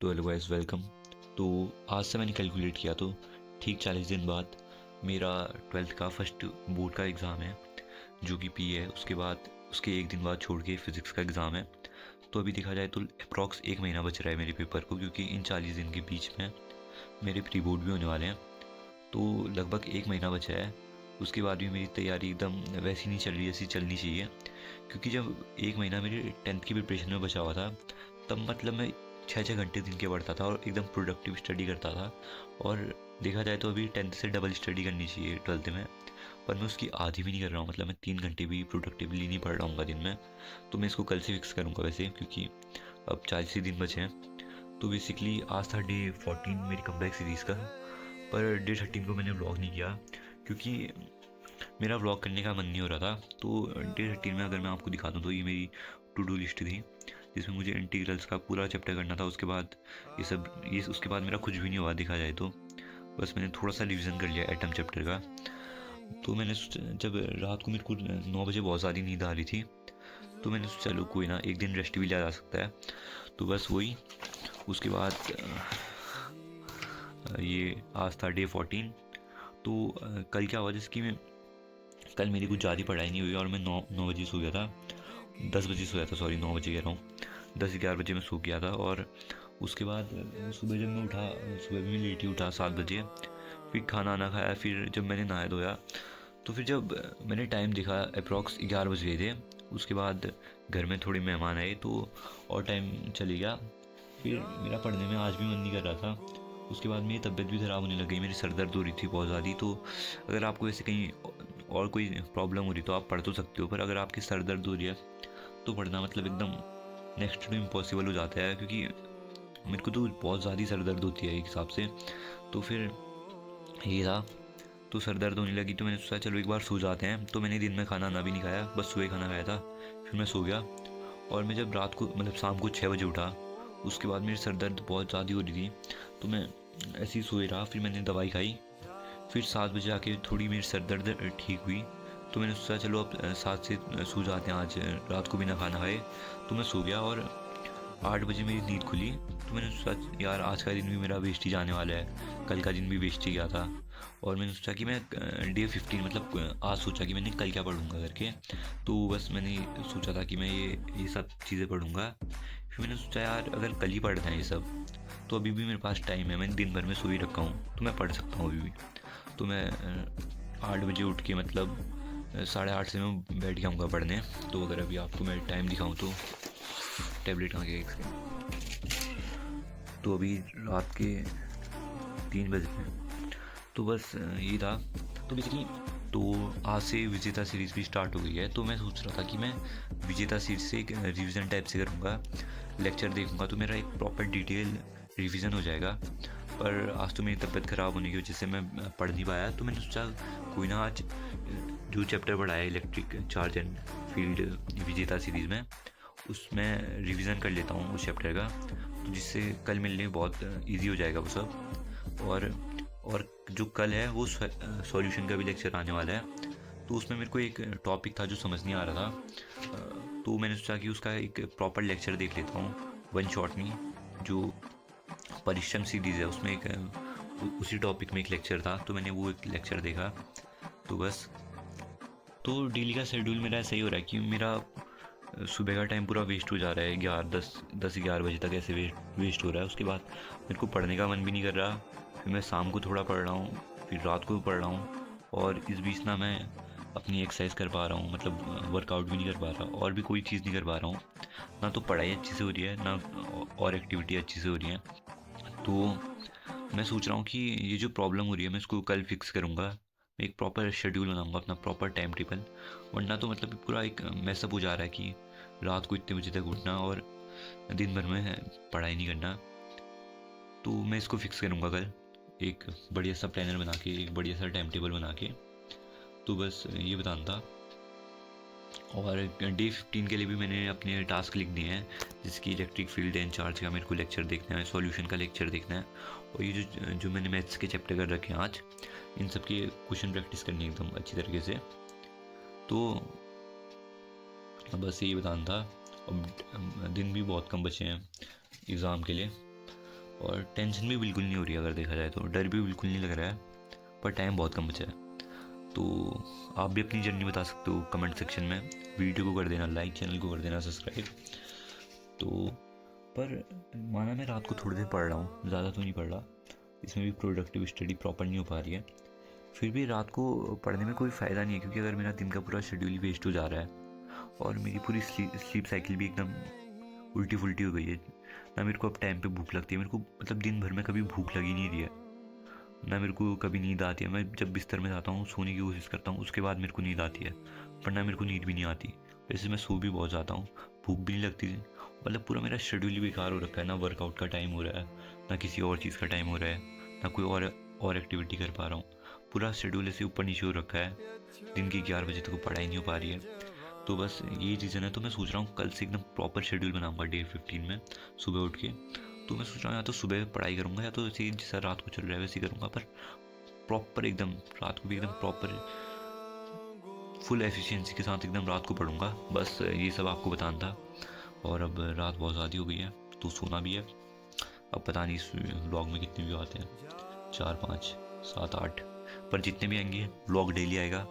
तो hello guys, welcome. तो आज से मैंने कैलकुलेट किया तो ठीक 40 दिन बाद मेरा 12th का फर्स्ट बोर्ड का एग्ज़ाम है, जो कि पी है। उसके बाद उसके एक दिन बाद छोड़ के फ़िज़िक्स का एग्ज़ाम है। तो अभी देखा जाए तो अप्रॉक्स एक महीना बच रहा है मेरे पेपर को, क्योंकि इन 40 दिन के बीच में मेरे प्री बोर्ड भी होने वाले हैं। तो लगभग एक महीना बचा है। उसके बाद भी मेरी तैयारी एकदम वैसी नहीं चल रही जैसी चलनी चाहिए, क्योंकि जब एक महीना मेरे 10th की प्रिपरेशन में बचा हुआ था, तब मतलब मैं 6-6 घंटे दिन के पढ़ता था और एकदम प्रोडक्टिव स्टडी करता था। और देखा जाए तो अभी 10th से डबल स्टडी करनी चाहिए 12th में, पर मैं उसकी आधी भी नहीं कर रहा हूँ। मतलब मैं 3 घंटे भी प्रोडक्टिवली नहीं पढ़ रहा हूँ दिन में। तो मैं इसको कल से फिक्स करूँगा वैसे, क्योंकि अब 40 ही दिन बचे हैं। तो बेसिकली आज था डे 14 मेरी कमबैक सीरीज़ का, पर डे 13 को मैंने व्लॉग नहीं किया, क्योंकि मेरा व्लॉग करने का मन नहीं हो रहा था। तो डे 13 में अगर मैं आपको दिखा दूँ तो ये मेरी टू डू लिस्ट थी, जिसमें मुझे इंटीग्रल्स का पूरा चैप्टर करना था। उसके बाद ये उसके बाद मेरा कुछ भी नहीं हुआ देखा जाए तो। बस मैंने थोड़ा सा रिवीजन कर लिया एटम चैप्टर का। तो जब रात को मेरे को 9 बजे बहुत ज़्यादा नींद आ रही थी, तो मैंने सोचा चलो कोई ना, एक दिन रेस्ट भी लिया जा सकता है। तो बस वही। उसके बाद ये आज था डे 14। तो कल क्या हुआ, जिसकी मैं कल मेरी कुछ ज़्यादा पढ़ाई नहीं हुई और मैं नौ नौ बजे सो गया था। 10 बजे सोया था, सॉरी 9 बजे कह रहा हूँ। 10-11 बजे मैं सो गया था। और उसके बाद सुबह जब मैं उठा, सुबह भी मैं लेट ही उठा 7 बजे। फिर खाना आना खाया, फिर जब मैंने नहाया धोया, तो फिर जब मैंने टाइम देखा अप्रॉक्स 11 बज गए थे। उसके बाद घर में थोड़े मेहमान आए तो और टाइम चले गया। फिर मेरा पढ़ने में आज भी मन नहीं कर रहा था। उसके बाद मेरी तबीयत भी ख़राब होने लग गई, मेरी सर दर्द हो रही थी बहुत ज़्यादा। तो अगर आपको ऐसे कहीं और कोई प्रॉब्लम हो रही तो आप पढ़ तो सकते हो, पर अगर आपकी सर दर्द हो रही है तो पढ़ना मतलब एकदम नेक्स्ट टू इम्पॉसिबल हो जाता है, क्योंकि मेरे को तो बहुत ज़्यादा सर दर्द होती है एक हिसाब से। तो फिर ये था। तो सर दर्द होने लगी तो मैंने सोचा चलो एक बार सो जाते हैं। तो मैंने दिन में खाना ना भी नहीं खाया, बस सुबह खाना खाया था। फिर मैं सो गया। और मैं जब रात को मतलब शाम को 6 बजे उठा, उसके बाद मेरी सर दर्द बहुत ज़्यादा हो रही थी। तो मैं ऐसे ही सोए रहा, फिर मैंने दवाई खाई। फिर 7 बजे आके थोड़ी मेरी सर दर्द ठीक हुई। तो मैंने सोचा चलो अब 7 से सो जाते हैं आज, रात को बिना खाना खाए। तो मैं सो गया और 8 बजे मेरी नींद खुली। तो मैंने सोचा यार आज का दिन भी मेरा वेस्ट ही जाने वाला है, कल का दिन भी वेस्ट ही गया था। और मैंने सोचा कि मैं डे 15 मतलब आज सोचा कि मैंने कल क्या पढ़ूंगा करके। तो बस मैंने सोचा था कि मैं ये सब चीज़ें पढ़ूंगा। फिर मैंने सोचा यार अगर कल ही पढ़ना है ये सब, तो अभी भी मेरे पास टाइम है, मैंने दिन भर में सो ही रखा हूँ, तो मैं पढ़ सकता हूँ अभी भी। तो मैं 8 बजे उठ के मतलब 8:30 से मैं बैठ गया हूँ पढ़ने। तो अगर अभी आपको मैं टाइम दिखाऊँ तो टैबलेट कहाँ गया एक सेकेंड। तो अभी रात के 3 बज रहे हैं। तो बस ये था। तो बेसिकली तो आज से विजेता सीरीज़ भी स्टार्ट हो गई है। तो मैं सोच रहा था कि मैं विजेता सीरीज से एक रिवीजन टाइप से करूँगा, लेक्चर देखूँगा, तो मेरा एक प्रॉपर डिटेल रिवीजन हो जाएगा। पर आज तो मेरी तबीयत ख़राब होने की वजह से मैं पढ़ नहीं पाया। तो मैंने सोचा कोई ना, आज जो चैप्टर पढ़ा है इलेक्ट्रिक चार्ज एंड फील्ड विजेता सीरीज़ में, उसमें रिवीजन कर लेता हूँ उस चैप्टर का, तो जिससे कल मिलने में बहुत इजी हो जाएगा वो सब। और जो कल है वो सॉल्यूशन का भी लेक्चर आने वाला है। तो उसमें मेरे को एक टॉपिक था जो समझ नहीं आ रहा था। तो मैंने सोचा कि उसका एक प्रॉपर लेक्चर देख लेता हूँ वन शॉट में। जो परिश्रम सीरीज़ है उसमें एक उसी टॉपिक में एक लेक्चर था, तो मैंने वो एक लेक्चर देखा। तो बस। तो डेली का शेड्यूल मेरा ऐसा ही हो रहा है कि मेरा सुबह का टाइम पूरा वेस्ट हो जा रहा है, 11 10 11 बजे तक ऐसे वेस्ट हो रहा है। उसके बाद मेरे को पढ़ने का मन भी नहीं कर रहा। फिर मैं शाम को थोड़ा पढ़ रहा हूँ, फिर रात को भी पढ़ रहा हूँ। और इस बीच ना मैं अपनी एक्सरसाइज कर पा रहा हूँ, मतलब वर्कआउट भी नहीं कर पा रहा, और भी कोई चीज़ नहीं कर पा रहा हूँ। ना तो पढ़ाई अच्छी से हो रही है, ना और एक्टिविटी अच्छी से हो रही है। तो मैं सोच रहा हूँ कि ये जो प्रॉब्लम हो रही है मैं इसको कल फिक्स करूँगा। मैं एक प्रॉपर शेड्यूल बनाऊँगा, अपना प्रॉपर टाइम टेबल। वरना तो मतलब पूरा एक मैसअप हो जा रहा है कि रात को इतने बजे तक उठना और दिन भर में पढ़ाई नहीं करना। तो मैं इसको फिक्स करूँगा कल, एक बढ़िया सा प्लानर बना के, एक बढ़िया सा टाइम टेबल बना के। तो बस ये बताना था। और डे 15 के लिए भी मैंने अपने टास्क लिख दिए हैं, जिसकी इलेक्ट्रिक फील्ड एंड चार्ज का मेरे को लेक्चर देखना है, सॉल्यूशन का लेक्चर देखना है। और ये जो मैंने मैथ्स के चैप्टर कर रखे हैं आज, इन सब के क्वेश्चन प्रैक्टिस करनी है एकदम अच्छी तरीके से। तो बस यही बताना था। अब दिन भी बहुत कम बचे हैं एग्ज़ाम के लिए। और टेंशन भी बिल्कुल नहीं हो रही अगर देखा जाए तो, डर भी बिल्कुल नहीं लग रहा है, पर टाइम बहुत कम बचा है। तो आप भी अपनी जर्नी बता सकते हो कमेंट सेक्शन में, वीडियो को कर देना लाइक, चैनल को कर देना सब्सक्राइब। तो पर माना मैं रात को थोड़ी देर पढ़ रहा हूँ, ज़्यादा तो नहीं पढ़ रहा, इसमें भी प्रोडक्टिव स्टडी प्रॉपर नहीं हो पा रही है, फिर भी रात को पढ़ने में कोई फ़ायदा नहीं है, क्योंकि अगर मेरा दिन का पूरा शेड्यूल ही वेस्ट हो जा रहा है और मेरी पूरी स्लीप साइकिल भी एकदम उल्टी फुल्टी हो गई है। ना मेरे को अब टाइम पे भूख लगती है, मेरे को मतलब दिन भर में कभी भूख लगी नहीं रही है, ना मेरे को कभी नींद आती है। मैं जब बिस्तर में जाता हूँ, सोने की कोशिश करता हूँ, उसके बाद मेरे को नींद आती है, पर ना मेरे को नींद भी नहीं आती। वैसे मैं सो भी बहुत जाता हूँ, भूख भी नहीं लगती। मतलब पूरा मेरा शेड्यूल ही बेकार हो रखा है, ना वर्कआउट का टाइम हो रहा है, ना किसी और चीज़ का टाइम हो रहा है, ना कोई और एक्टिविटी कर पा रहा हूँ। पूरा शेड्यूल ऐसे ऊपर नीचे हो रखा है, दिन की 11 बजे तक पढ़ाई नहीं हो पा रही है। तो बस ये रीज़न है। तो मैं सोच रहा हूँ कल से एकदम प्रॉपर शेड्यूल बनाऊंगा डे 15 में, सुबह उठ के। तो मैं सोच रहा हूँ या तो सुबह पढ़ाई करूँगा, या तो ऐसे जैसा रात को चल रहा है वैसे ही करूँगा, पर प्रॉपर एकदम रात को भी एकदम प्रॉपर फुल एफिशिएंसी के साथ एकदम रात को पढ़ूंगा। बस ये सब आपको बताना था। और अब रात बहुत ज़्यादा हो गई है, तो सोना भी है। अब पता नहीं इस व्लॉग में कितने व्यू आते हैं, 4 5 7 8, पर जितने भी आएंगे व्लॉग डेली आएगा,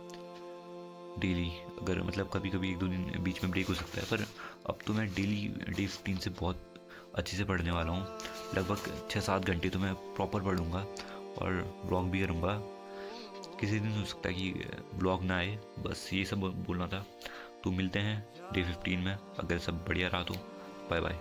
डेली। अगर मतलब कभी कभी 1 2 दिन बीच में ब्रेक हो सकता है, पर अब तो मैं डेली डे 15 से बहुत अच्छे से पढ़ने वाला हूँ। लगभग 6 7 घंटे तो मैं प्रॉपर पढ़ूंगा और व्लॉग भी करूँगा। किसी दिन हो सकता है कि ब्लॉग ना आए, बस ये सब बोलना था। तो मिलते हैं डे 15 में, अगर सब बढ़िया रहा तो। Bye bye.